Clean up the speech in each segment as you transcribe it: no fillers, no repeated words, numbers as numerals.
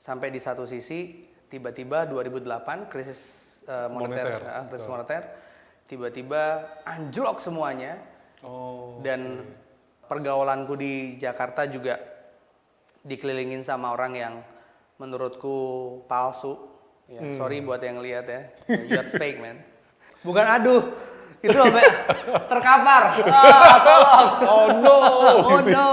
Sampai di satu sisi tiba-tiba 2008 krisis moneter, krisis moneter, tiba-tiba anjlok semuanya. Dan pergaulanku di Jakarta juga dikelilingin sama orang yang menurutku palsu. Ya, sorry buat yang lihat ya, you're fake man. Bukan aduh, itu sampai terkapar. Tolong. Oh no. Oh no.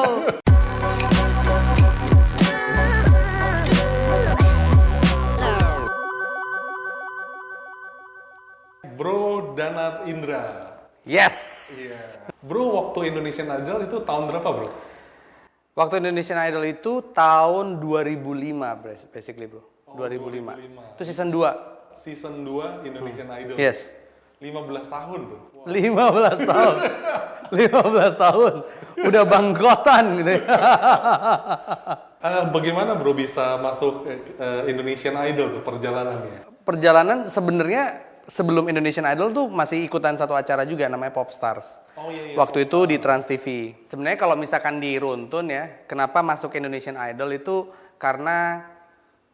Bro Danat Indra. Yes. Iya. Bro, waktu Indonesian Idol itu tahun berapa, bro? Waktu Indonesian Idol itu tahun 2005 basically, bro. 2005. Itu season 2. Season 2 Indonesian Idol. Yes. 15 tahun, bro. Wow. 15 tahun. 15 tahun. Udah bangkotan gitu ya. Bagaimana bro bisa masuk Indonesian Idol tuh perjalanannya? Perjalanan sebenarnya sebelum Indonesian Idol tuh masih ikutan satu acara juga namanya Popstars. Oh iya, Waktu itu di Trans TV. Sebenarnya kalau misalkan diruntun ya, kenapa masuk Indonesian Idol itu karena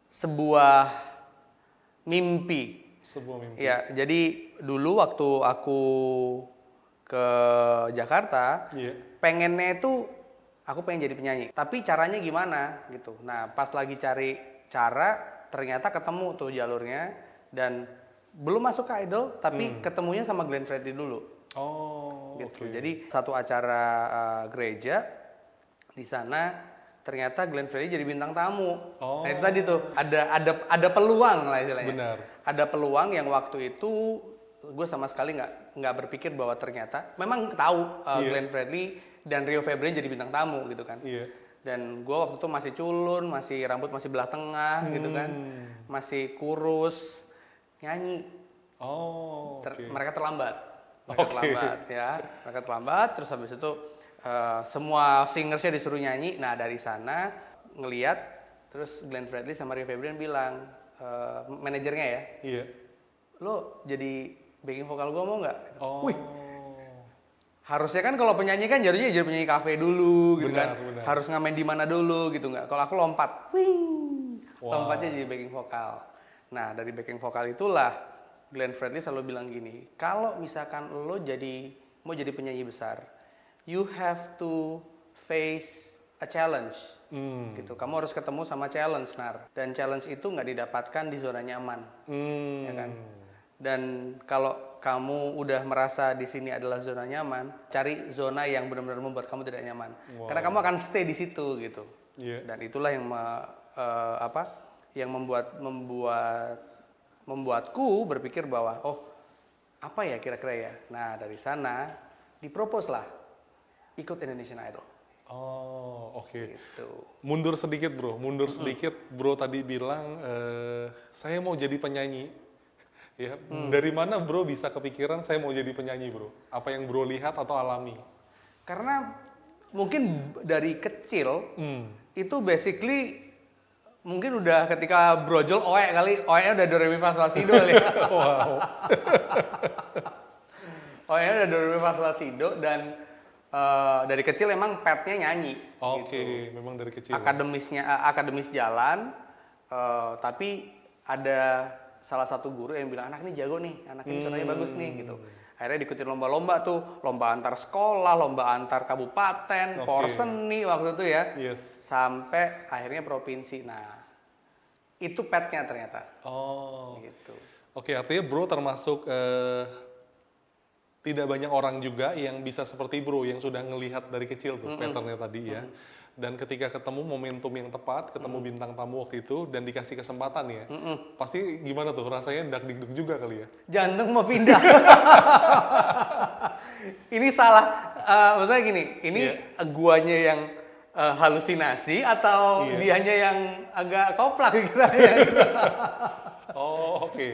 sebuah mimpi. Sebuah mimpi. Ya, jadi dulu waktu aku ke Jakarta, pengennya itu aku pengen jadi penyanyi. Tapi caranya gimana gitu. Nah, pas lagi cari cara, ternyata ketemu tuh jalurnya dan belum masuk ke Idol, tapi ketemunya sama Glenn Fredly dulu. Oh, gitu. Jadi satu acara gereja di sana ternyata Glenn Fredly jadi bintang tamu. Nah itu tadi tuh ada peluang lah istilahnya. Benar. Ada peluang yang waktu itu gue sama sekali nggak berpikir bahwa ternyata memang tahu Glenn Fredly dan Rio Febrian jadi bintang tamu gitu kan. Dan gue waktu itu masih culun, masih rambut masih belah tengah gitu kan, masih kurus. Nyanyi. Mereka terlambat. Mereka terlambat. Terus habis itu semua singersnya disuruh nyanyi. Nah dari sana ngeliat, terus Glenn Fredly sama Rio Febrian bilang, manajernya ya, lo jadi backing vokal gue mau nggak? Wih, harusnya kan kalau penyanyi kan jadinya jadi penyanyi kafe dulu, gitu kan? Harus ngamen di mana dulu, gitu nggak? Kalau aku lompat, lompatnya jadi backing vokal. Nah, dari backing vokal itulah Glenn Fredly selalu bilang gini, kalau misalkan lo mau jadi penyanyi besar, you have to face a challenge. Gitu. Kamu harus ketemu sama challenge, Nar. Dan challenge itu nggak didapatkan di zona nyaman. Ya kan? Dan kalau kamu udah merasa di sini adalah zona nyaman, cari zona yang benar-benar membuat kamu tidak nyaman. Karena kamu akan stay di situ gitu. Dan itulah yang yang membuatku berpikir bahwa apa ya kira-kira ya. Nah dari sana dipropose lah ikut Indonesian Idol. Gitu. Mundur sedikit bro, bro tadi bilang saya mau jadi penyanyi. Ya, dari mana bro bisa kepikiran saya mau jadi penyanyi bro? Apa yang bro lihat atau alami? Karena mungkin dari kecil itu basically mungkin udah ketika brojol oe udah do re mi fa sol la si do ya. Wow. Oe udah do re mi fa sol la si do dan dari kecil emang petnya nyanyi. Gitu. Memang dari kecil. Akademis jalan, tapi ada salah satu guru yang bilang anak ini jago nih, anak ini suaranya bagus nih gitu. Akhirnya diikutin lomba-lomba tuh, lomba antar sekolah, lomba antar kabupaten, porseni waktu itu ya. Sampai akhirnya provinsi. Nah, itu petnya ternyata. Gitu. Artinya bro termasuk tidak banyak orang juga yang bisa seperti bro yang sudah ngelihat dari kecil tuh patternnya tadi ya. Dan ketika ketemu momentum yang tepat, ketemu bintang tamu waktu itu dan dikasih kesempatan ya, pasti gimana tuh rasanya dak-dikduk juga kali ya? Jantung mau pindah. Ini salah, maksudnya gini, ini guanya yang halusinasi atau dianya yang agak koplak kira-kira.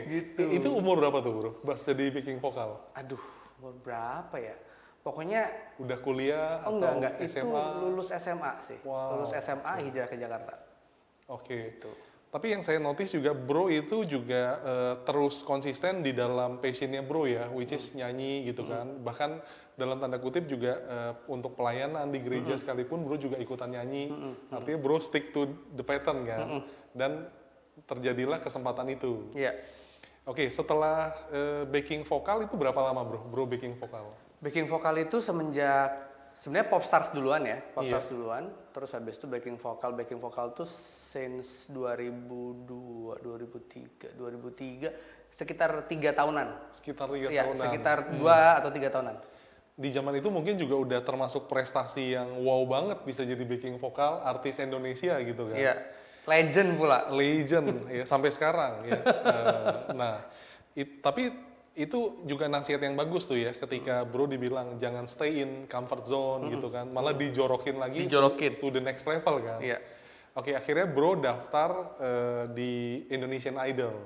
Gitu. Itu umur berapa tuh bro? Pas jadi backing vokal? Aduh, umur berapa ya? Pokoknya udah kuliah atau enggak. SMA? Itu lulus SMA sih. Lulus SMA hijrah ke Jakarta. Gitu. Tapi yang saya notice juga bro itu juga terus konsisten di dalam passionnya bro ya, which is nyanyi gitu kan. Bahkan dalam tanda kutip juga untuk pelayanan di gereja sekalipun bro juga ikutan nyanyi. Artinya bro stick to the pattern kan. dan terjadilah kesempatan itu. Iya. Oke, setelah backing vokal itu berapa lama bro backing vokal? Backing vokal itu sebenarnya Popstars duluan ya, Popstars duluan, terus habis itu backing vokal tuh since 2002, 2003, sekitar 3 tahunan. Sekitar 3 ya, tahunan. Sekitar 2 atau 3 tahunan. Di zaman itu mungkin juga udah termasuk prestasi yang wow banget bisa jadi backing vokal artis Indonesia gitu kan. Iya. Legend pula. Legend ya sampai sekarang ya. Tapi itu juga nasihat yang bagus tuh ya ketika bro dibilang jangan stay in comfort zone gitu kan, malah dijorokin lagi to the next level kan. Iya. Oke, akhirnya bro daftar di Indonesian Idol.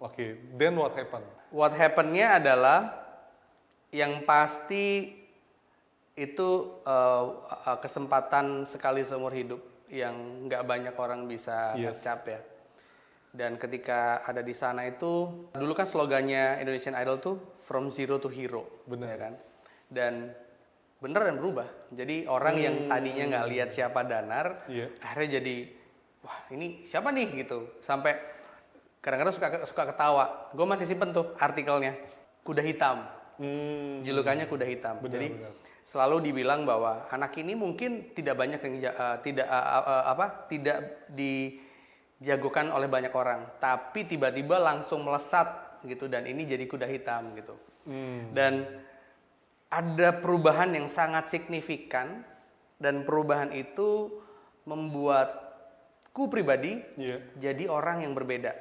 Oke, then what happened? What happened-nya adalah yang pasti itu kesempatan sekali seumur hidup yang nggak banyak orang bisa ngecap ya. Dan ketika ada di sana itu, dulu kan slogannya Indonesian Idol tuh From Zero to Hero. Benar. Ya kan? Dan bener dan berubah. Jadi orang yang tadinya nggak lihat siapa Danar, akhirnya jadi, wah ini siapa nih gitu. Sampai kadang-kadang suka ketawa. Gue masih simpen tuh artikelnya, kuda hitam. Julukannya kuda hitam. Benar, jadi benar. selalu dibilang bahwa anak ini mungkin tidak banyak yang tidak dijagokan oleh banyak orang, tapi tiba-tiba langsung melesat gitu, dan ini jadi kuda hitam gitu. Dan ada perubahan yang sangat signifikan, dan perubahan itu membuatku pribadi jadi orang yang berbeda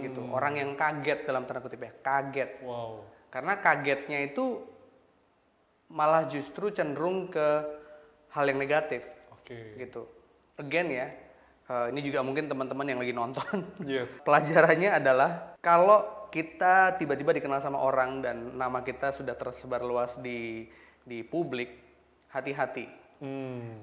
gitu, orang yang kaget dalam tanda kutip ya, kaget. Wow. Karena kagetnya itu malah justru cenderung ke hal yang negatif. Gitu. Again ya, ini juga mungkin teman-teman yang lagi nonton. Pelajarannya adalah kalau kita tiba-tiba dikenal sama orang dan nama kita sudah tersebar luas di publik, hati-hati.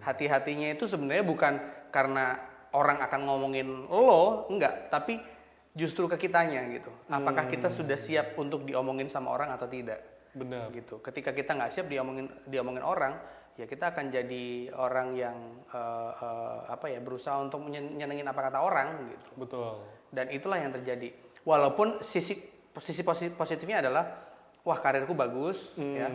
Hati-hatinya itu sebenarnya bukan karena orang akan ngomongin lo, enggak, tapi justru ke kitanya gitu. Apakah kita sudah siap untuk diomongin sama orang atau tidak? Benar. Gitu. Ketika kita nggak siap diomongin orang, ya kita akan jadi orang yang berusaha untuk nyenengin apa kata orang gitu. Betul. Dan itulah yang terjadi. Walaupun sisi positifnya adalah, wah karirku bagus ya.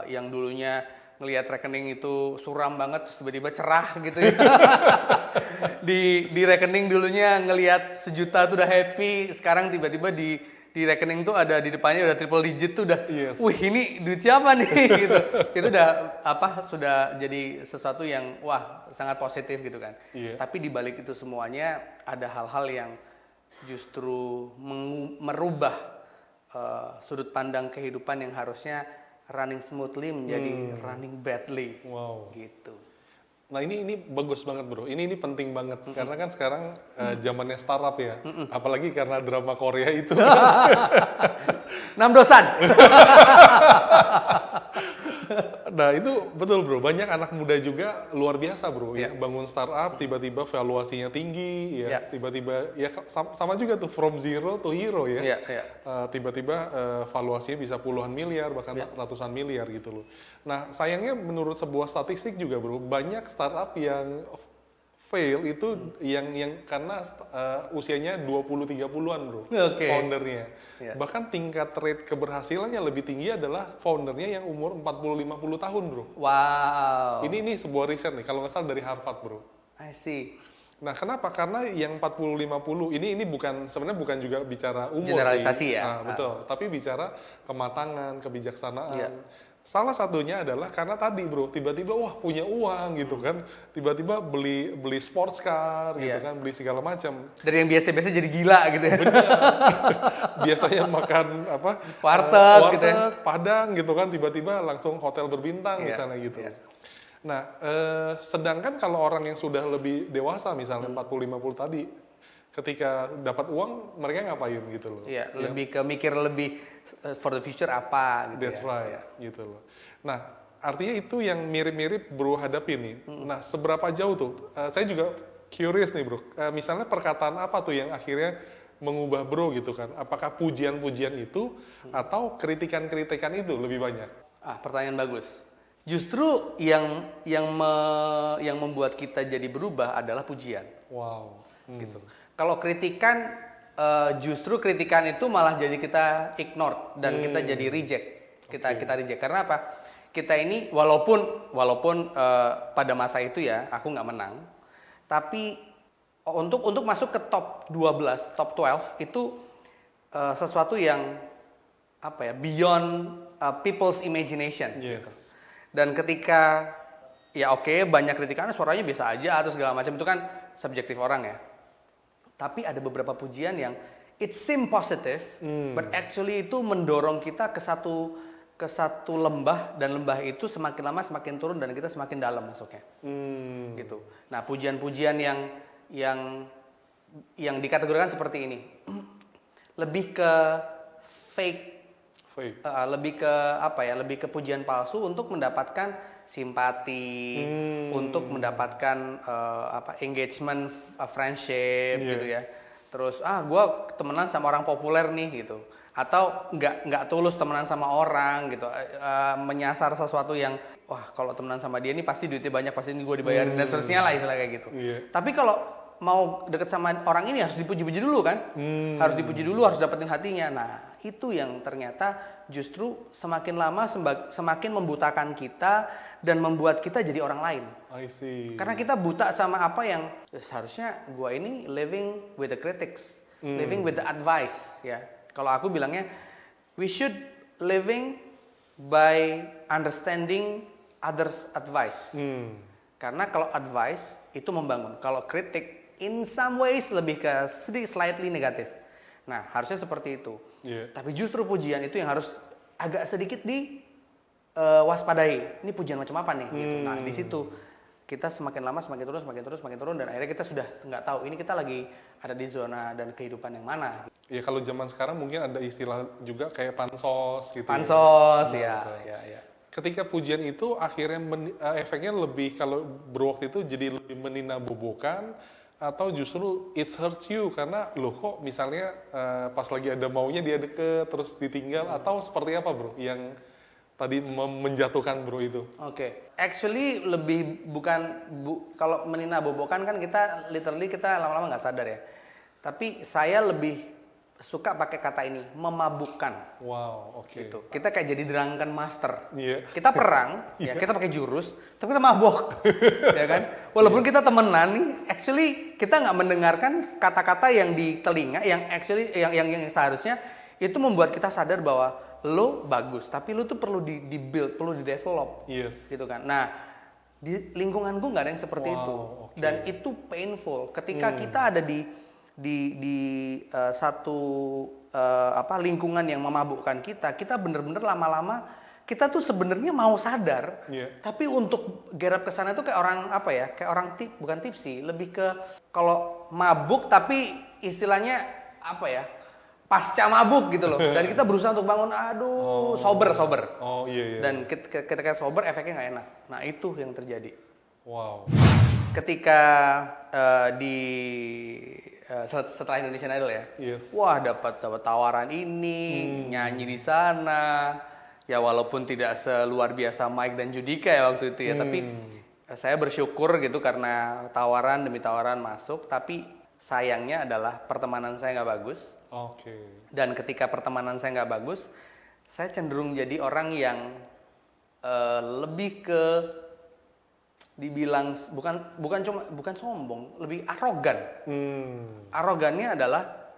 Yang dulunya ngelihat rekening itu suram banget, terus tiba-tiba cerah gitu ya. di rekening dulunya ngelihat 1 juta tuh udah happy, sekarang tiba-tiba di rekening tuh ada di depannya udah triple digit tuh udah, wih ini duit siapa nih gitu. Itu sudah jadi sesuatu yang sangat positif gitu kan. Tapi di balik itu semuanya ada hal-hal yang justru merubah sudut pandang kehidupan yang harusnya running smoothly menjadi running badly. Wow. Gitu. Nah ini bagus banget bro, ini penting banget karena kan sekarang zamannya startup ya, apalagi karena drama Korea itu. 6 dosan. Nah itu betul bro, banyak anak muda juga luar biasa bro, yang bangun startup tiba-tiba valuasinya tinggi, tiba-tiba ya sama juga tuh from zero to hero ya, tiba-tiba valuasinya bisa puluhan miliar bahkan ratusan miliar gitu loh. Nah sayangnya menurut sebuah statistik juga bro, banyak startup yang fail itu yang karena usianya 20-30-an bro, foundernya. Bahkan tingkat rate keberhasilannya lebih tinggi adalah foundernya yang umur 40-50 tahun bro. Wow. Ini sebuah riset nih, kalau nggak salah dari Harvard bro. I see. Nah kenapa? Karena yang 40-50 ini sebenarnya bukan juga bicara umur generalisasi sih. ya. Nah, betul, tapi bicara kematangan, kebijaksanaan. Salah satunya adalah karena tadi bro, tiba-tiba wah punya uang gitu kan, tiba-tiba beli sports car gitu kan, beli segala macam. Dari yang biasa-biasa jadi gila gitu ya. Bener. Biasanya makan warteg gitu ya. Padang gitu kan, tiba-tiba langsung hotel berbintang misalnya gitu. Nah, sedangkan kalau orang yang sudah lebih dewasa misalnya 40-50 tadi, ketika dapat uang mereka ngapain gitu loh. Iya, lebih ke mikir lebih for the future apa gitu. That's right, gitu loh. Nah, artinya itu yang mirip-mirip bro hadapi nih. Nah, seberapa jauh tuh? Saya juga curious nih bro. Misalnya perkataan apa tuh yang akhirnya mengubah bro gitu kan? Apakah pujian-pujian itu atau kritikan-kritikan itu lebih banyak? Pertanyaan bagus. Justru yang membuat kita jadi berubah adalah pujian. Wow. gitu. Kalau kritikan justru kritikan itu malah jadi kita ignore dan kita jadi reject. Kita reject karena apa? Kita ini walaupun pada masa itu ya aku nggak menang, tapi untuk masuk ke top 12, top 12 itu sesuatu yang apa ya, beyond people's imagination. Yes. Gitu. Dan ketika ya banyak kritikan suaranya biasa aja atau segala macam, itu kan subjektif orang ya. Tapi ada beberapa pujian yang it seem positive, but actually itu mendorong kita ke satu lembah, dan lembah itu semakin lama semakin turun dan kita semakin dalam masuknya. Gitu. Nah, pujian-pujian yang dikategorikan seperti ini lebih ke fake. Lebih ke apa ya? Lebih ke pujian palsu untuk mendapatkan simpati, untuk mendapatkan engagement, friendship gitu ya. Terus gue temenan sama orang populer nih gitu. Atau nggak tulus temenan sama orang gitu, menyasar sesuatu yang wah kalau temenan sama dia nih pasti duitnya banyak, pasti ini gue dibayarin dan seterusnya lah, istilah kayak gitu. Tapi kalau mau deket sama orang ini harus dipuji-puji dulu kan, harus dipuji dulu, harus dapetin hatinya. Nah itu yang ternyata justru semakin lama semakin membutakan kita dan membuat kita jadi orang lain. I see. Karena kita buta sama apa yang seharusnya gue ini living with the critics, living with the advice ya. Kalau aku bilangnya, we should living by understanding others' advice. Karena kalau advice itu membangun, kalau kritik in some ways lebih ke slightly negatif. Nah, harusnya seperti itu. Tapi justru pujian itu yang harus agak sedikit waspadai. Ini pujian macam apa nih? Gitu. Nah, di situ kita semakin lama semakin turun dan akhirnya kita sudah nggak tahu ini kita lagi ada di zona dan kehidupan yang mana. Ya kalau zaman sekarang mungkin ada istilah juga kayak pansos gitu. Pansos ya. Ketika pujian itu akhirnya efeknya lebih, kalau waktu itu jadi lebih meninabobokan atau justru it hurts you karena loh kok misalnya pas lagi ada maunya dia deket terus ditinggal, atau seperti apa bro yang tadi menjatuhkan bro itu? Actually lebih kalau meninabobokan kan kita literally kita lama-lama nggak sadar ya. Tapi saya lebih suka pakai kata ini, memabukkan. Wow, Gitu. Kita kayak jadi drunken master. Kita perang, ya kita pakai jurus, tapi kita mabok, ya kan? Walaupun kita temenan nih, actually kita nggak mendengarkan kata-kata yang di telinga, yang actually yang seharusnya itu membuat kita sadar bahwa lo bagus, tapi lo tuh perlu di-build, perlu di-develop, gitu kan? Nah, di lingkunganku nggak ada yang seperti itu, dan itu painful. Ketika kita ada di satu lingkungan yang memabukkan kita bener-bener lama-lama kita tuh sebenarnya mau sadar, tapi untuk gerap ke sana tuh kayak orang kayak orang bukan tipsi, lebih ke kalau mabuk tapi istilahnya pasca mabuk gitu loh. Dan kita berusaha untuk bangun, sober. Dan ketika sober efeknya nggak enak. Nah itu yang terjadi. Wow. Ketika setelah Indonesian Idol ya, wah dapat tawaran ini, nyanyi di sana, ya walaupun tidak seluar biasa Mike dan Judika ya waktu itu ya, tapi saya bersyukur gitu karena tawaran demi tawaran masuk, tapi sayangnya adalah pertemanan saya nggak bagus. Dan ketika pertemanan saya nggak bagus, saya cenderung jadi orang yang lebih ke dibilang bukan sombong, lebih arogan. Arogannya adalah,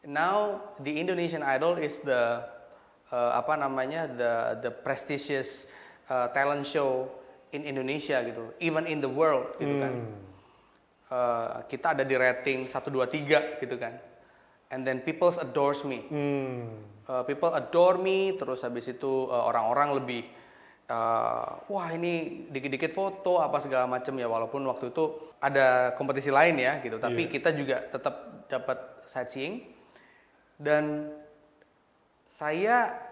now the Indonesian Idol is the the prestigious talent show in Indonesia gitu, even in the world gitu kan. Kita ada di rating 1, 2, 3 gitu kan. And then people adores me. People adore me, terus habis itu orang-orang lebih wah ini dikit-dikit foto apa segala macam ya, walaupun waktu itu ada kompetisi lain ya gitu, tapi kita juga tetap dapat sightseeing. Dan saya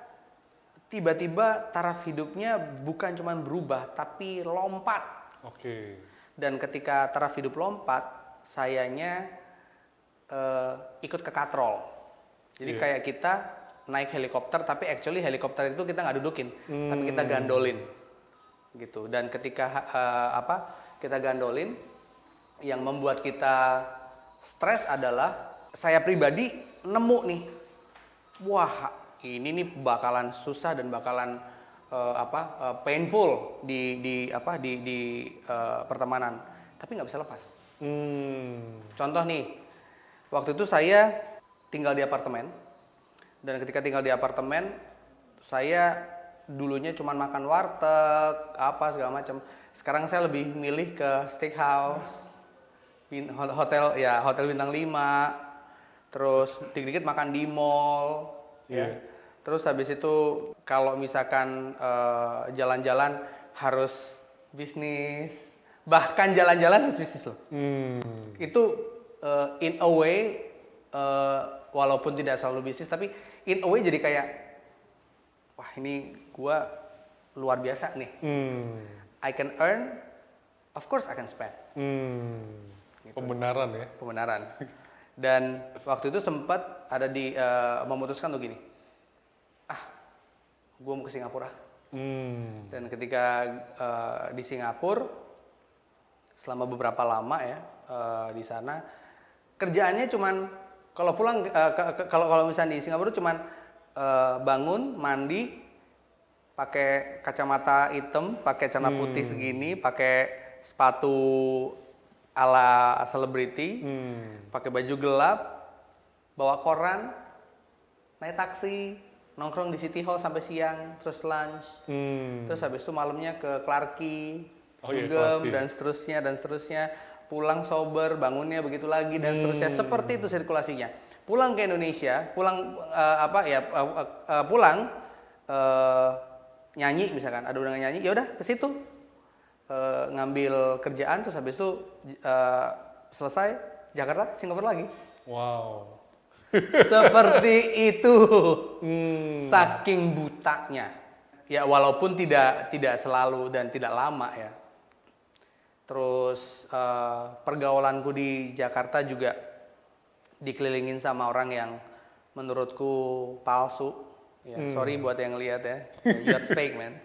tiba-tiba taraf hidupnya bukan cuma berubah tapi lompat. Dan ketika taraf hidup lompat, sayanya ikut ke katrol. Jadi kayak kita naik helikopter, tapi actually helikopter itu kita nggak dudukin, tapi kita gandolin, gitu. Dan ketika kita gandolin, yang membuat kita stres adalah saya pribadi nemu nih, wah ini nih bakalan susah dan bakalan painful di pertemanan, tapi nggak bisa lepas. Contoh nih, waktu itu saya tinggal di apartemen, dan ketika tinggal di apartemen saya dulunya cuma makan warteg apa segala macam. Sekarang saya lebih milih ke steakhouse, hotel bintang 5, terus dikit-dikit makan di mall, ya. Terus habis itu kalau misalkan jalan-jalan harus bisnis, bahkan jalan-jalan harus bisnis loh. Itu in a way walaupun tidak selalu bisnis, tapi in a way jadi kayak, wah ini gua luar biasa nih. I can earn, of course I can spend. Gitu. Pembenaran ya? Pembenaran. Dan waktu itu sempat ada memutuskan tuh gini, gue mau ke Singapura. Dan ketika di Singapura, selama beberapa lama ya di sana, kerjaannya cuman kalau pulang kalau misalnya di Singapura cuman bangun, mandi, pakai kacamata hitam, pakai celana putih segini, pakai sepatu ala selebriti, pakai baju gelap, bawa koran, naik taksi, nongkrong di City Hall sampai siang, terus lunch, terus habis itu malamnya ke Clarke Quay, dan seterusnya, pulang sober, bangunnya begitu lagi dan seterusnya, seperti itu sirkulasinya. Pulang ke Indonesia, pulang nyanyi misalkan, ada undangan nyanyi, ya udah ke situ ngambil kerjaan, terus habis itu selesai Jakarta, Singapura lagi. Wow. Seperti itu. Saking butanya. Ya walaupun tidak selalu dan tidak lama ya. Terus pergaulanku di Jakarta juga dikelilingin sama orang yang menurutku palsu. Ya, sorry buat yang lihat ya. You're fake, man.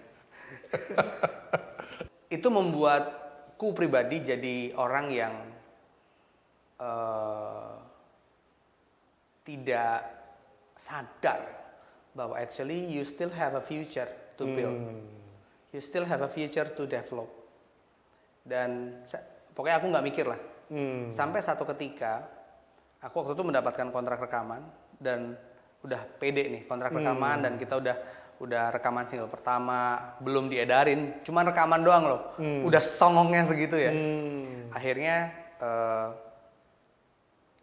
Itu membuatku pribadi jadi orang yang tidak sadar bahwa actually you still have a future to build. You still have a future to develop. Dan pokoknya aku nggak mikir lah. Sampai satu ketika aku waktu itu mendapatkan kontrak rekaman dan udah pede nih kontrak rekaman, dan kita udah rekaman single pertama, belum diedarin, cuma rekaman doang loh. Udah songongnya segitu ya. Akhirnya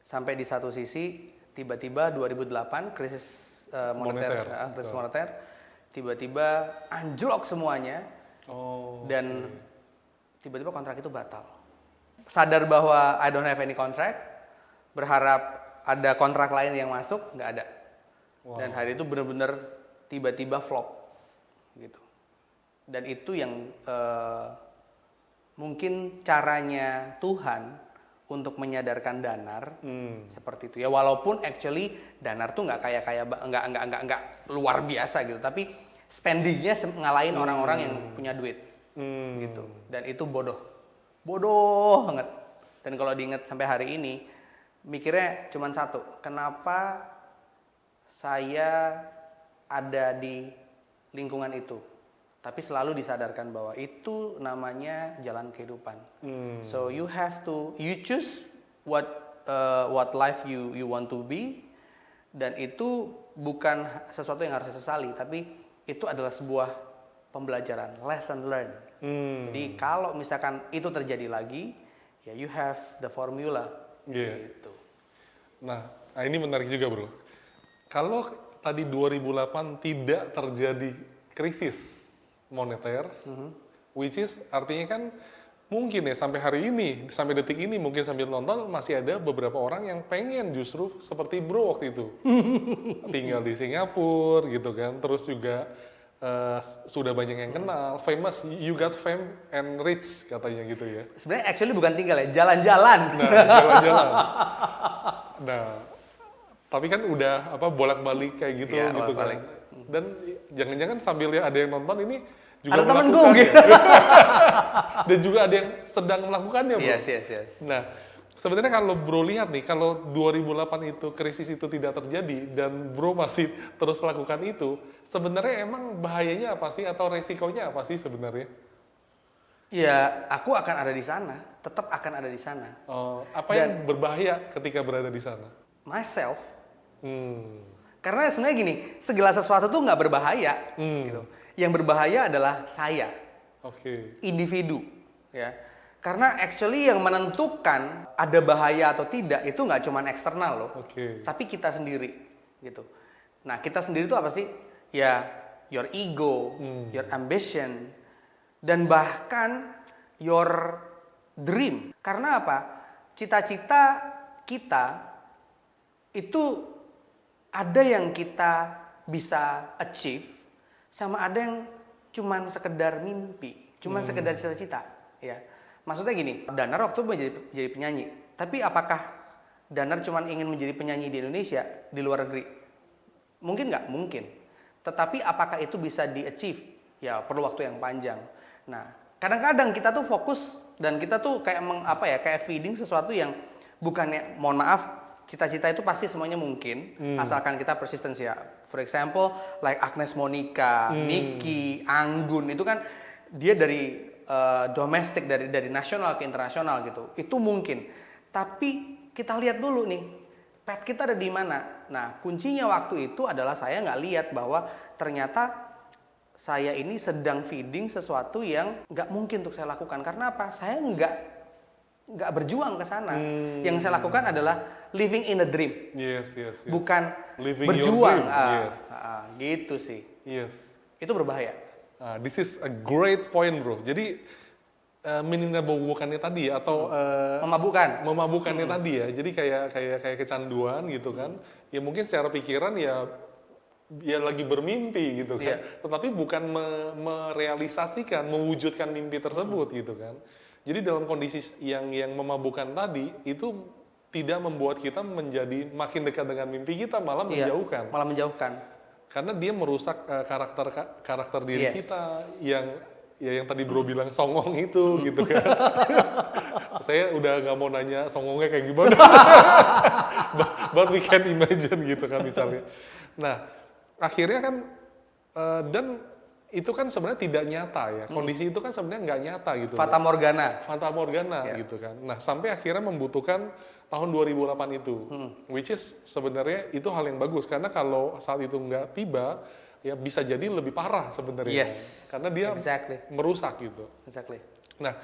sampai di satu sisi tiba-tiba 2008 krisis moneter, tiba-tiba anjlok semuanya. Dan tiba-tiba kontrak itu batal. Sadar bahwa I don't have any contract, berharap ada kontrak lain yang masuk, nggak ada. Dan hari itu benar-benar tiba-tiba flop gitu. Dan itu yang mungkin caranya Tuhan untuk menyadarkan Danar seperti itu ya. Walaupun actually Danar tuh nggak nggak luar biasa gitu, tapi spendingnya ngalahin orang-orang yang punya duit gitu. Dan itu bodoh banget. Dan kalau diingat sampai hari ini, mikirnya cuma satu, kenapa saya ada di lingkungan itu, tapi selalu disadarkan bahwa itu namanya jalan kehidupan. So you choose what life you want to be, dan itu bukan sesuatu yang harus disesali, tapi itu adalah sebuah pembelajaran, lesson learned. Jadi kalau misalkan itu terjadi lagi, ya you have the formula. Gitu. Nah, ini menarik juga bro. Kalau tadi 2008 tidak terjadi krisis moneter, which is artinya kan mungkin ya sampai hari ini, sampai detik ini mungkin sambil nonton masih ada beberapa orang yang pengen justru seperti bro waktu itu. Tinggal di Singapura gitu kan, terus juga sudah banyak yang kenal, famous, you got fame and rich katanya gitu ya. Sebenarnya actually bukan tinggal ya, jalan-jalan. Nah, jalan-jalan. Nah, tapi kan udah bolak-balik kayak gitu, ya, gitu kan. Dan jangan-jangan sambil ada yang nonton ini juga ada temen gue melakukannya. gitu. Dan juga ada yang sedang melakukannya, bro. Yes. Nah, sebenarnya kalau bro lihat nih, kalau 2008 itu krisis itu tidak terjadi dan bro masih terus lakukan itu, sebenarnya emang bahayanya apa sih atau resikonya apa sih sebenarnya? Ya, aku akan ada di sana, tetap akan ada di sana. Apa yang berbahaya ketika berada di sana? Myself. Karena sebenarnya gini, segala sesuatu tuh nggak berbahaya, gitu. Yang berbahaya adalah saya, individu, ya. Karena actually yang menentukan ada bahaya atau tidak itu nggak cuma eksternal loh, tapi kita sendiri, gitu. Nah, kita sendiri itu apa sih? Ya, your ego, your ambition, dan bahkan your dream. Karena apa? Cita-cita kita itu ada yang kita bisa achieve, sama ada yang cuman sekedar mimpi, cuman sekedar cita-cita, ya. Maksudnya gini, Danar waktu itu jadi penyanyi, tapi apakah Danar cuman ingin menjadi penyanyi di Indonesia, di luar negeri? Mungkin nggak, mungkin. Tetapi apakah itu bisa di-achieve? Ya perlu waktu yang panjang. Nah, kadang-kadang kita tuh fokus dan kita tuh kayak kayak feeding sesuatu yang bukannya, mohon maaf, cita-cita itu pasti semuanya mungkin, asalkan kita persistence ya. For example, like Agnes Monica, Nicky, Anggun, itu kan dia dari domestik, dari nasional ke internasional gitu. Itu mungkin. Tapi kita lihat dulu nih, path kita ada di mana. Nah, kuncinya waktu itu adalah saya nggak lihat bahwa ternyata saya ini sedang feeding sesuatu yang nggak mungkin untuk saya lakukan. Karena apa? Saya nggak berjuang ke sana. Yang saya lakukan adalah living in a dream. Yes. Bukan living berjuang. Gitu sih. Yes. Itu berbahaya. This is a great point, bro. Jadi meninabobukannya tadi ya, atau memabukannya tadi ya. Jadi kayak kecanduan gitu kan. Ya mungkin secara pikiran ya lagi bermimpi gitu kan. Tetapi bukan merealisasikan, mewujudkan mimpi tersebut gitu kan. Jadi dalam kondisi yang memabukkan tadi itu tidak membuat kita menjadi makin dekat dengan mimpi kita, malah menjauhkan. Malah menjauhkan. Karena dia merusak karakter diri kita yang tadi bro bilang songong itu gitu kan. Saya udah nggak mau nanya songongnya kayak gimana. But we can imagine gitu kan misalnya. Nah, akhirnya kan dan itu kan sebenarnya tidak nyata ya. Kondisi itu kan sebenarnya nggak nyata gitu. Fata Morgana gitu kan. Nah, sampai akhirnya membutuhkan tahun 2008 itu. Which is sebenarnya itu hal yang bagus. Karena kalau saat itu nggak tiba, ya bisa jadi lebih parah sebenarnya. Karena dia merusak gitu. Nah,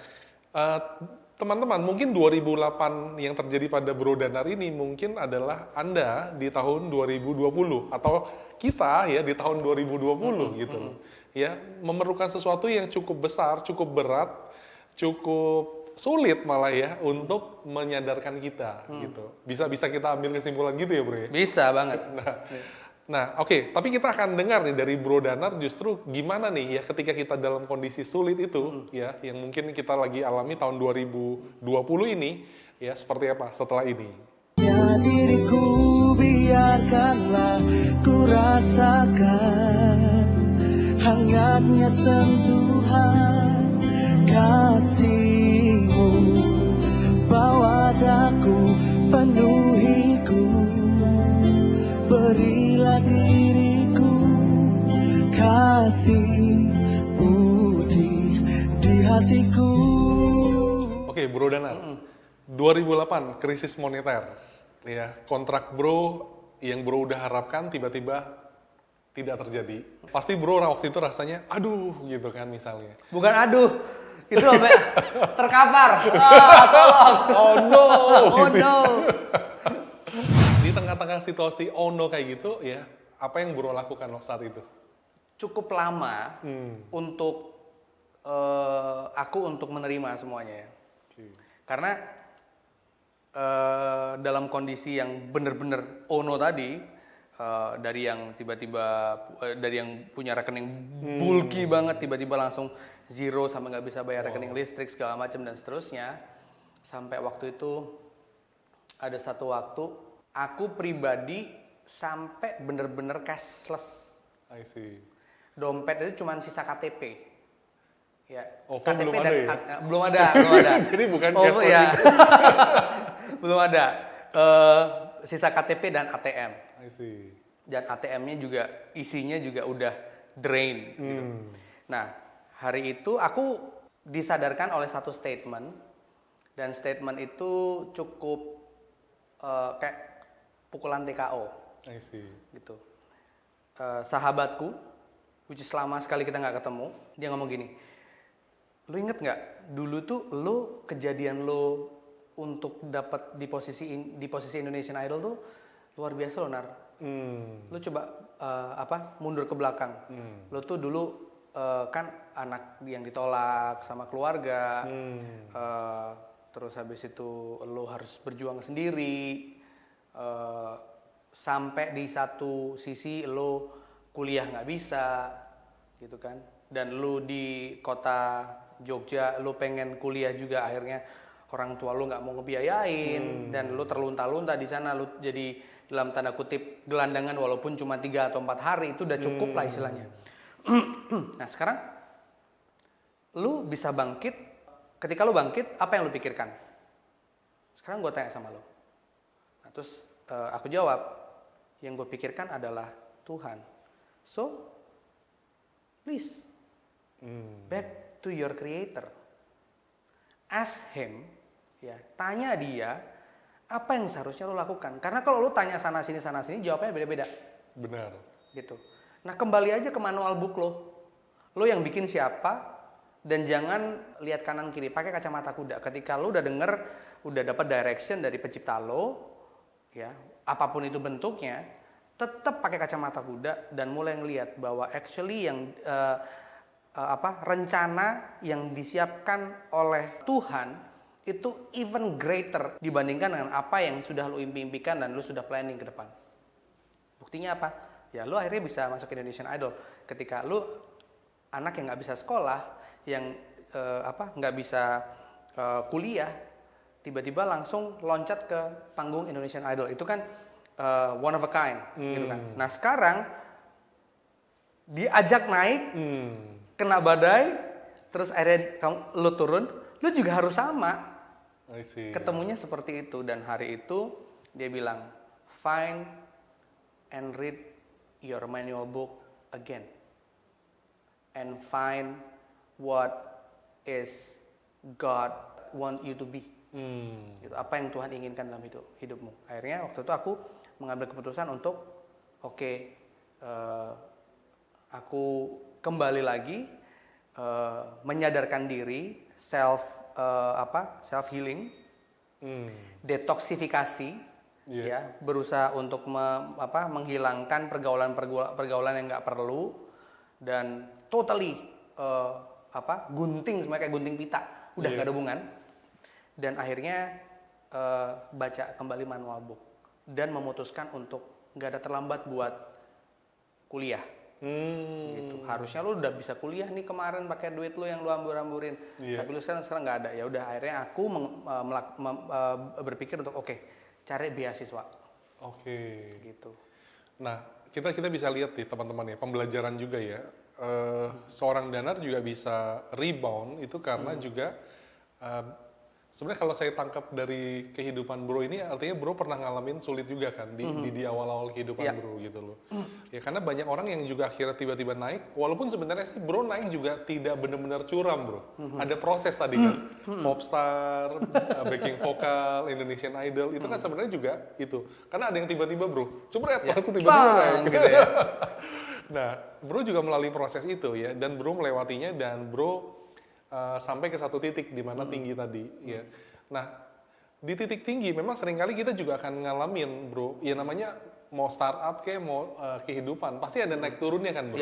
teman-teman, mungkin 2008 yang terjadi pada Bro Danar ini mungkin adalah Anda di tahun 2020 atau kita ya di tahun 2020 gitu. Ya, memerlukan sesuatu yang cukup besar, cukup berat, cukup sulit malah ya untuk menyadarkan kita gitu. Bisa kita ambil kesimpulan gitu ya, Bro ya? Bisa banget. Nah, oke, tapi kita akan dengar nih dari Bro Danar justru gimana nih ya ketika kita dalam kondisi sulit itu ya yang mungkin kita lagi alami tahun 2020 ini ya seperti apa setelah ini. Ya diriku biarkanlah ku rasakan hangatnya sentuhan kasih-Mu, bawa daku penuhiku, berilah diriku kasih putih di hatiku. Oke, Bro Danar, 2008 krisis moneter, ya kontrak Bro yang Bro udah harapkan tiba-tiba tidak terjadi. Pasti Bro waktu itu rasanya, aduh gitu kan misalnya. Bukan aduh, itu sampai terkapar. Tolong. Oh no. Oh no. Di tengah-tengah situasi oh no kayak gitu ya, apa yang Bro lakukan saat itu? Cukup lama untuk aku untuk menerima semuanya ya. Karena dalam kondisi yang benar-benar oh no tadi, dari yang tiba-tiba dari yang punya rekening bulky banget tiba-tiba langsung zero sampai nggak bisa bayar rekening listrik segala macam dan seterusnya, sampai waktu itu ada satu waktu aku pribadi sampai bener-bener cashless. I see. Dompet itu cuma sisa KTP. Ya. OVO belum ada ya? Belum ada. Jadi bukan OVO cash ya. Belum ada. Sisa KTP dan ATM. I see. Dan ATM-nya juga isinya juga udah drain gitu. Nah, hari itu aku disadarkan oleh satu statement, dan statement itu cukup kayak pukulan TKO. I see. Gitu. Sahabatku, which is lama sekali kita nggak ketemu, dia ngomong gini, lu inget nggak dulu tuh lu kejadian lu untuk dapat di posisi Indonesian Idol tuh luar biasa lo Nar. Lu coba mundur ke belakang. Lu tuh dulu kan anak yang ditolak sama keluarga, terus habis itu lu harus berjuang sendiri, sampai di satu sisi lu kuliah nggak bisa, gitu kan? Dan lu di kota Jogja, lu pengen kuliah juga, akhirnya orang tua lu nggak mau ngebiayain, dan lu terlunta-lunta di sana, lu jadi dalam tanda kutip gelandangan walaupun cuma 3 atau 4 hari itu udah cukup lah istilahnya. Nah sekarang lu bisa bangkit, ketika lu bangkit apa yang lu pikirkan? Sekarang gue tanya sama lu. Nah, terus aku jawab, yang gue pikirkan adalah Tuhan. So please back to your creator. Ask him, ya, tanya dia apa yang seharusnya lo lakukan. Karena kalau lo tanya sana sini jawabnya beda-beda. Benar. Gitu. Nah kembali aja ke manual book lo. Lo yang bikin siapa, dan jangan lihat kanan kiri, pakai kacamata kuda. Ketika lo udah denger, udah dapat direction dari pencipta lo, ya, apapun itu bentuknya, tetap pakai kacamata kuda dan mulai ngelihat bahwa actually yang rencana yang disiapkan oleh Tuhan itu even greater dibandingkan dengan apa yang sudah lu impi-impikan dan lu sudah planning ke depan. Buktinya apa? Ya lu akhirnya bisa masuk Indonesian Idol. Ketika lu anak yang nggak bisa sekolah, yang nggak bisa kuliah, tiba-tiba langsung loncat ke panggung Indonesian Idol. Itu kan one of a kind, gitu kan. Nah sekarang diajak naik, kena badai, terus akhirnya lu turun, lu juga harus sama. Ketemunya seperti itu, dan hari itu dia bilang, find and read your manual book again, and find what is God want you to be. Gitu, apa yang Tuhan inginkan dalam hidupmu. Akhirnya waktu itu aku mengambil keputusan untuk aku kembali lagi menyadarkan diri, self healing, detoksifikasi, ya, berusaha untuk menghilangkan pergaulan yang nggak perlu, dan totally gunting, semuanya kayak gunting pita, udah nggak ada hubungan. Dan akhirnya baca kembali manual book dan memutuskan untuk nggak ada terlambat buat kuliah. Gitu. Harusnya lu udah bisa kuliah nih kemarin pakai duit lu yang lu ambur-amburin, tapi lu sekarang nggak ada. Ya udah, akhirnya aku berpikir untuk cari beasiswa. Gitu. Nah kita bisa lihat nih teman-teman ya, pembelajaran juga ya. Seorang Danar juga bisa rebound itu karena juga sebenarnya kalau saya tangkap dari kehidupan bro ini, artinya bro pernah ngalamin sulit juga kan di awal-awal kehidupan bro gitu loh. Ya karena banyak orang yang juga akhirnya tiba-tiba naik, walaupun sebenarnya sih bro naik juga tidak benar-benar curam bro. Ada proses tadi kan, Popstar, backing vokal, Indonesian Idol, itu kan sebenarnya juga itu. Karena ada yang tiba-tiba bro, langsung tiba-tiba naik. Gitu ya. Nah bro juga melalui proses itu ya, dan bro melewatinya, dan bro sampai ke satu titik di mana tinggi tadi, ya. Nah, di titik tinggi memang seringkali kita juga akan ngalamin, bro. Ya namanya mau startup kayak mau kehidupan, pasti ada naik turunnya kan, bro.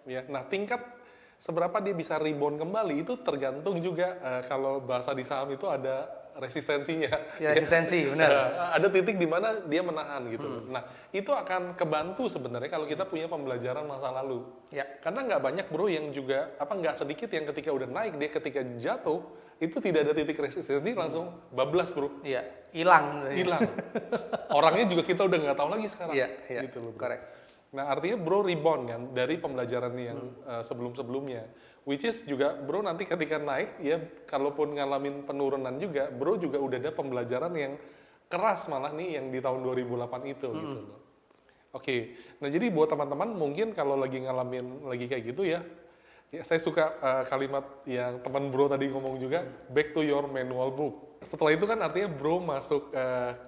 Ya. Nah, tingkat seberapa dia bisa rebound kembali itu tergantung juga kalau bahasa di saham itu ada resistensinya. Ya, resistensi, benar. Ada titik di mana dia menahan gitu. Nah, itu akan kebantu sebenarnya kalau kita punya pembelajaran masa lalu. Ya. Karena nggak banyak bro yang juga nggak sedikit yang ketika udah naik, dia ketika jatuh itu tidak ada titik resistensi, langsung bablas bro. Iya, hilang. Orangnya juga kita udah nggak tahu lagi sekarang. Iya, gitu loh, bro. Correct. Nah artinya bro rebound kan dari pembelajaran yang sebelum-sebelumnya. Which is juga bro nanti ketika naik ya, kalaupun ngalamin penurunan juga, bro juga udah ada pembelajaran yang keras malah nih yang di tahun 2008 itu gitu loh. Oke, nah jadi buat teman-teman mungkin kalau lagi ngalamin lagi kayak gitu ya saya suka kalimat yang teman bro tadi ngomong juga, back to your manual book. Setelah itu kan artinya bro masuk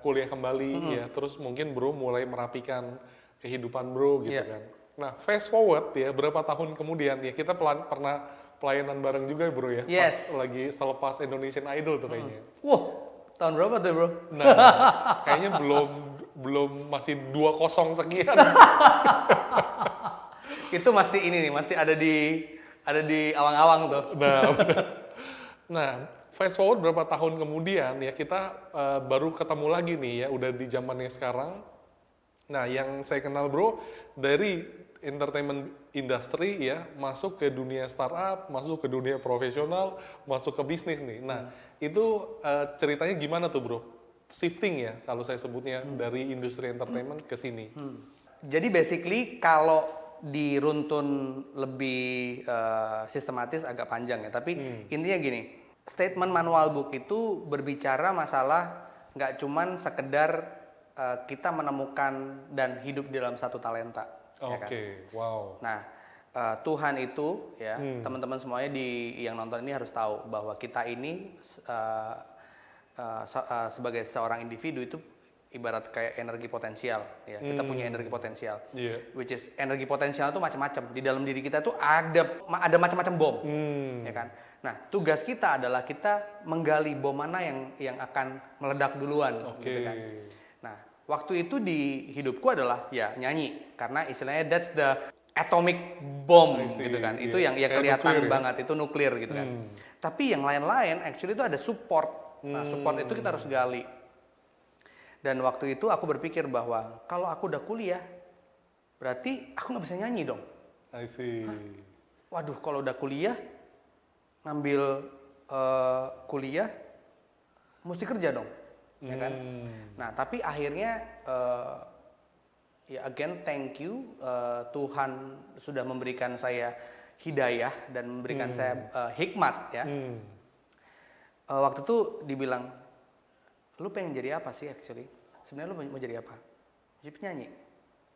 kuliah kembali ya, terus mungkin bro mulai merapikan kehidupan bro gitu kan. Nah, fast forward ya, berapa tahun kemudian ya kita pernah pelayanan bareng juga bro ya, Yes. pas lagi selepas Indonesian Idol tuh kayaknya. Wah, tahun berapa tuh bro? Nah, kayaknya belum masih 20 sekian. Itu masih ini nih, masih ada di awang-awang tuh. Nah, fast forward berapa tahun kemudian ya kita baru ketemu lagi nih ya, udah di zamannya sekarang. Nah, yang saya kenal bro dari entertainment industry ya, masuk ke dunia startup, masuk ke dunia profesional, masuk ke bisnis nih. Nah, itu ceritanya gimana tuh bro? Shifting ya, kalau saya sebutnya dari industri entertainment ke sini. Jadi basically kalau diruntun lebih sistematis agak panjang ya, tapi intinya gini, statement manual book itu berbicara masalah nggak cuman sekedar kita menemukan dan hidup di dalam satu talenta. Oke, ya kan? wow. Nah, Tuhan itu ya, teman-teman semuanya yang nonton ini harus tahu bahwa kita ini sebagai seorang individu itu ibarat kayak energi potensial ya. Kita punya energi potensial. Which is energi potensial itu macam-macam. Di dalam diri kita tuh ada macam-macam bom. Ya kan? Nah, tugas kita adalah kita menggali bom mana yang akan meledak duluan gitu kan. Nah, waktu itu di hidupku adalah ya nyanyi, karena istilahnya that's the atomic bomb gitu kan. Itu yang ya kelihatan banget, itu nuklir gitu kan. Tapi yang lain-lain actually itu ada support. Nah, support itu kita harus gali. Dan waktu itu aku berpikir bahwa kalau aku udah kuliah, berarti aku nggak bisa nyanyi dong. I see. Waduh, kalau udah kuliah, ngambil kuliah, mesti kerja dong, ya kan? Nah, tapi akhirnya ya again thank you, Tuhan sudah memberikan saya hidayah dan memberikan saya hikmat ya. Waktu itu dibilang, lu pengen jadi apa sih actually? Sebenarnya lu mau jadi apa? Jadi penyanyi.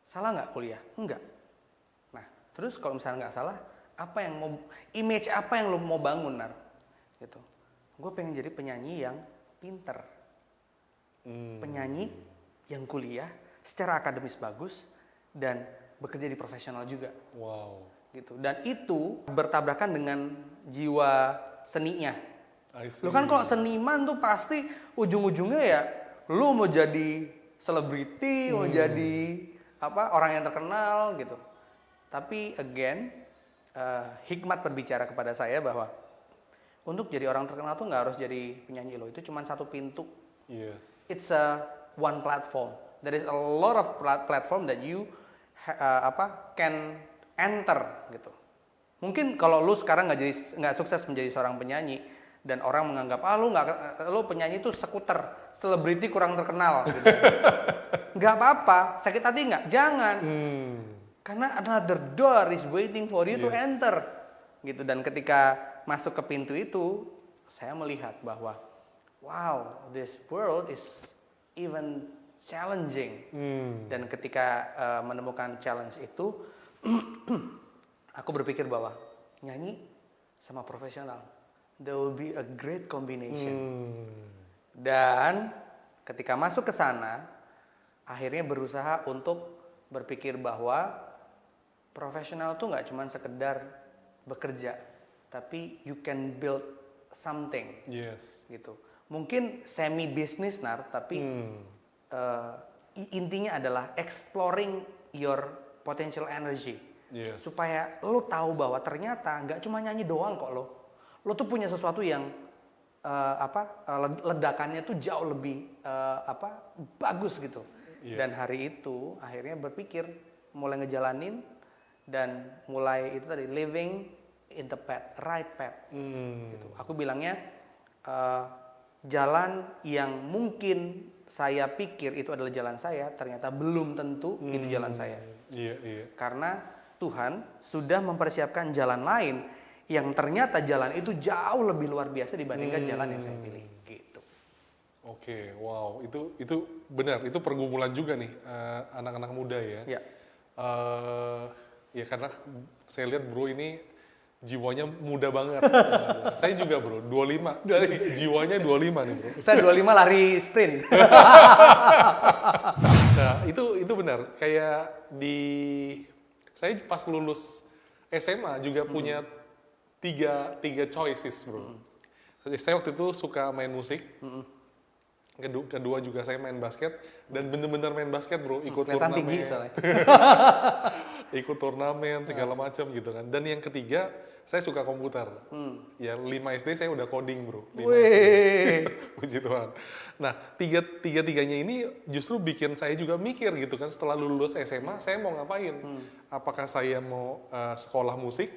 Salah nggak kuliah? Enggak. Nah, terus kalau misalnya nggak salah, image apa yang lu mau bangun, Nar? Gitu. Gue pengen jadi penyanyi yang pinter. Penyanyi yang kuliah, secara akademis bagus, dan bekerja di profesional juga. Wow. Gitu. Dan itu bertabrakan dengan jiwa seninya. Lu kan kalau seniman tuh pasti ujung-ujungnya ya lu mau jadi selebriti, mau jadi orang yang terkenal gitu. Tapi again hikmat berbicara kepada saya bahwa untuk jadi orang terkenal tuh nggak harus jadi penyanyi lo, itu cuma satu pintu. Yes. It's a one platform. There is a lot of platform that you can enter gitu. Mungkin kalau lu sekarang nggak sukses menjadi seorang penyanyi, dan orang menganggap lu penyanyi itu skuter, selebriti kurang terkenal gitu. Nggak apa-apa, sakit hati nggak? Jangan. Karena another door is waiting for you to enter gitu. Dan ketika masuk ke pintu itu, saya melihat bahwa wow, this world is even challenging. Dan ketika menemukan challenge itu aku berpikir bahwa nyanyi sama profesional, there will be a great combination. Dan ketika masuk ke sana, akhirnya berusaha untuk berpikir bahwa profesional tuh nggak cuma sekedar bekerja, tapi you can build something. Yes. Gitu. Mungkin semi bisnis, Nar, tapi intinya adalah exploring your potential energy. Yes. Supaya lo tahu bahwa ternyata nggak cuma nyanyi doang kok lo tuh punya sesuatu yang ledakannya tuh jauh lebih bagus gitu. Dan hari itu akhirnya berpikir, mulai ngejalanin dan mulai itu tadi living in the path, right path. Gitu. Aku bilangnya jalan yang mungkin saya pikir itu adalah jalan saya, ternyata belum tentu itu jalan saya. Iya. Karena Tuhan sudah mempersiapkan jalan lain yang ternyata jalan itu jauh lebih luar biasa dibandingkan jalan yang saya pilih gitu. Oke, wow, itu benar, itu pergumulan juga nih anak-anak muda ya. Ya. Ya karena saya lihat bro ini jiwanya muda banget. Saya juga bro, 25. Jiwanya 25 nih bro. Saya 25 lari sprint. Nah, itu benar. Kayak saya pas lulus SMA juga punya tiga choices bro. Saya waktu itu suka main musik. Kedua juga saya main basket dan bener-bener main basket bro, ikut turnamen. Tinggi soalnya. Ikut turnamen segala macam gitu kan. Dan yang ketiga saya suka komputer. Ya 5 SD saya udah coding bro. 5 SD. Puji Tuhan. Nah tiga-tiganya ini justru bikin saya juga mikir gitu kan. Setelah lulus SMA saya mau ngapain? Apakah saya mau sekolah musik?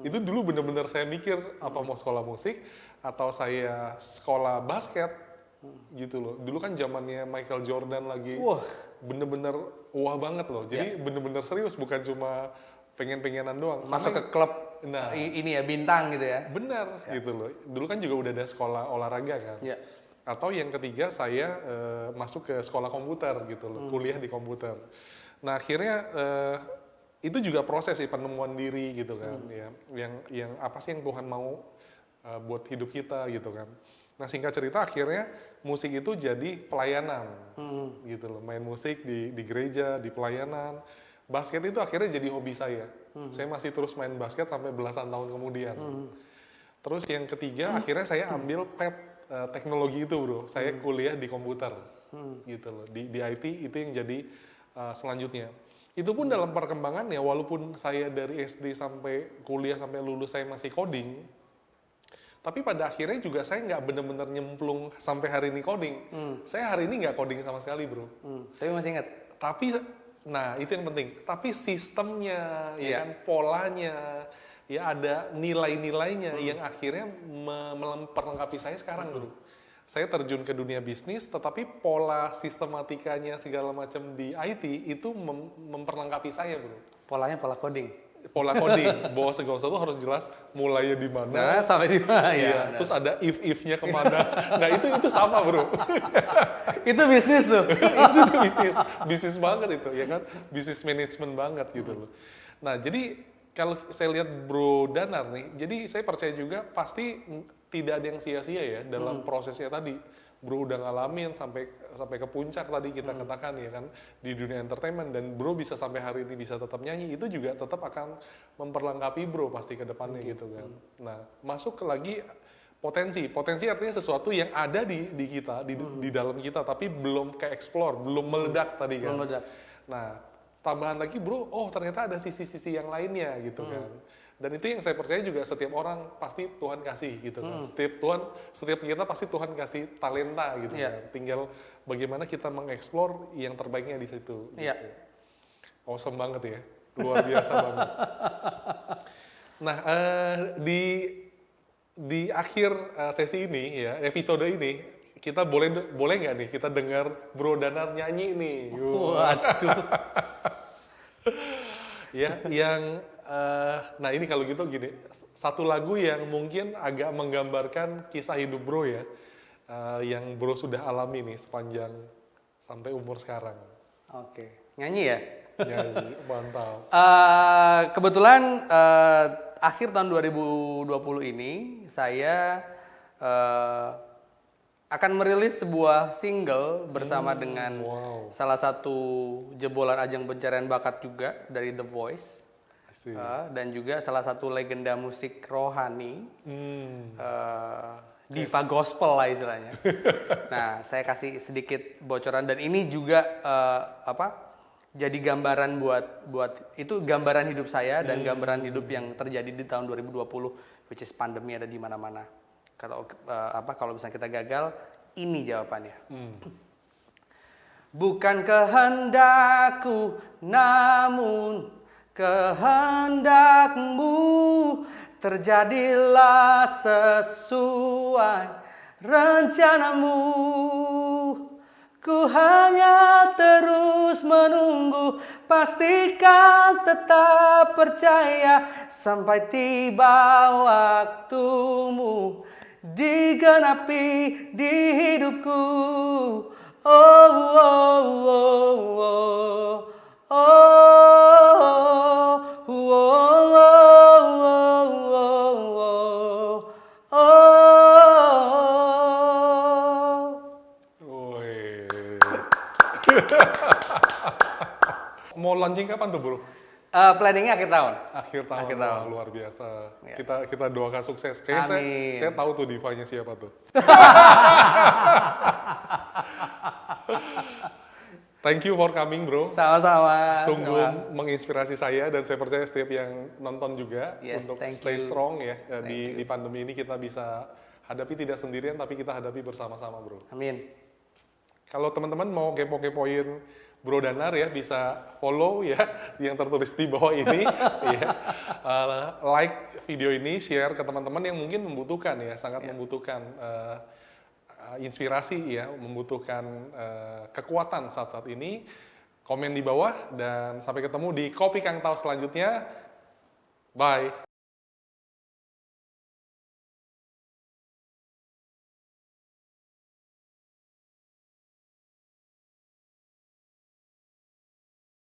Itu dulu bener-bener saya mikir apa mau sekolah musik atau saya sekolah basket gitu loh. Dulu kan zamannya Michael Jordan lagi bener-bener wah banget loh. Jadi bener-bener serius, bukan cuma pengen-pengenan doang. Masuk ke klub ini ya, bintang gitu ya. Bener gitu loh. Dulu kan juga udah ada sekolah olahraga kan. Ya. Atau yang ketiga saya masuk ke sekolah komputer gitu loh, kuliah di komputer. Nah akhirnya itu juga proses sih penemuan diri gitu kan. Ya, yang apa sih yang Tuhan mau buat hidup kita gitu kan. Nah singkat cerita akhirnya musik itu jadi pelayanan gitu loh, main musik di gereja, di pelayanan. Basket itu akhirnya jadi hobi saya. Saya masih terus main basket sampai belasan tahun kemudian. Terus yang ketiga akhirnya saya ambil teknologi itu bro, saya kuliah di komputer gitu loh, di IT itu yang jadi selanjutnya. Itu pun dalam perkembangan ya, walaupun saya dari SD sampai kuliah sampai lulus saya masih coding, tapi pada akhirnya juga saya nggak benar-benar nyemplung sampai hari ini coding. Saya hari ini nggak coding sama sekali bro. Tapi masih ingat? Tapi, nah itu yang penting. Tapi sistemnya, ya kan, polanya, ya ada nilai-nilainya yang akhirnya memperlengkapi saya sekarang bro. Saya terjun ke dunia bisnis, tetapi pola sistematikanya segala macam di IT itu memperlengkapi saya bro. Polanya pola coding. Pola coding, bahwa segala sesuatu harus jelas mulainya di mana, sampai di mana ya. Terus ada if-nya kemana. Nah itu sama bro. Itu bisnis tuh. Itu bisnis banget itu, ya kan? Bisnis management banget gitu loh. Nah jadi kalau saya lihat Bro Danar nih, jadi saya percaya juga pasti tidak ada yang sia-sia ya dalam prosesnya tadi. Bro udah ngalamin sampai ke puncak tadi kita katakan ya kan, di dunia entertainment, dan Bro bisa sampai hari ini bisa tetap nyanyi, itu juga tetap akan memperlengkapi Bro pasti ke depannya gitu kan. Nah, masuk ke lagi potensi artinya sesuatu yang ada di kita, di dalam kita, tapi belum ke explore, belum meledak tadi kan. Meledak. Nah, tambahan lagi Bro, ternyata ada sisi-sisi yang lainnya gitu kan. Dan itu yang saya percaya juga setiap orang pasti Tuhan kasih gitu kan. Setiap kita pasti Tuhan kasih talenta gitu kan. Tinggal bagaimana kita mengeksplor yang terbaiknya di situ. Gitu. Awesome banget ya, luar biasa banget. Nah di akhir sesi ini ya, episode ini, kita boleh nggak nih kita dengar Bro Danar nyanyi nih? Waduh. Ya, nah ini kalau gitu gini, satu lagu yang mungkin agak menggambarkan kisah hidup Bro ya, yang Bro sudah alami nih sepanjang sampai umur sekarang. Oke, nyanyi ya? Nyanyi, mantap. Kebetulan akhir tahun 2020 ini saya akan merilis sebuah single bersama dengan salah satu jebolan ajang pencarian bakat juga dari The Voice. Dan juga salah satu legenda musik rohani, diva gospel lah istilahnya. Nah, saya kasih sedikit bocoran, dan ini juga jadi gambaran buat itu gambaran hidup saya dan gambaran hidup yang terjadi di tahun 2020, which is pandemi ada di mana-mana. Kalau misalnya kita gagal, ini jawabannya. Bukan kehendakku, namun kehendakmu, terjadilah sesuai rencanamu. Ku hanya terus menunggu, pastikan tetap percaya sampai tiba waktumu digenapi di hidupku. Oh, oh, oh, oh, oh, oh, oh, oh, oh. Woi. Mau launching kapan tuh, Bro? Planningnya akhir tahun. Akhir tahun. Akhir tahun. Wah, luar biasa. Ya. Kita doakan sukses. Kayaknya Amin. saya tahu tuh divanya siapa tuh. Thank you for coming, Bro. Sama-sama. Sungguh menginspirasi saya dan saya percaya setiap yang nonton juga Yes, untuk thank stay you. strong ya Thank you. di pandemi ini kita bisa hadapi tidak sendirian tapi kita hadapi bersama-sama, Bro. Amin. Kalau teman-teman mau kepo-kepoin Bro Danar ya bisa follow ya yang tertulis di bawah ini ya. Like video ini, share ke teman-teman yang mungkin membutuhkan ya, sangat membutuhkan inspirasi ya, membutuhkan kekuatan saat-saat ini. Komen di bawah dan sampai ketemu di Kopi Kang Tau selanjutnya. Bye.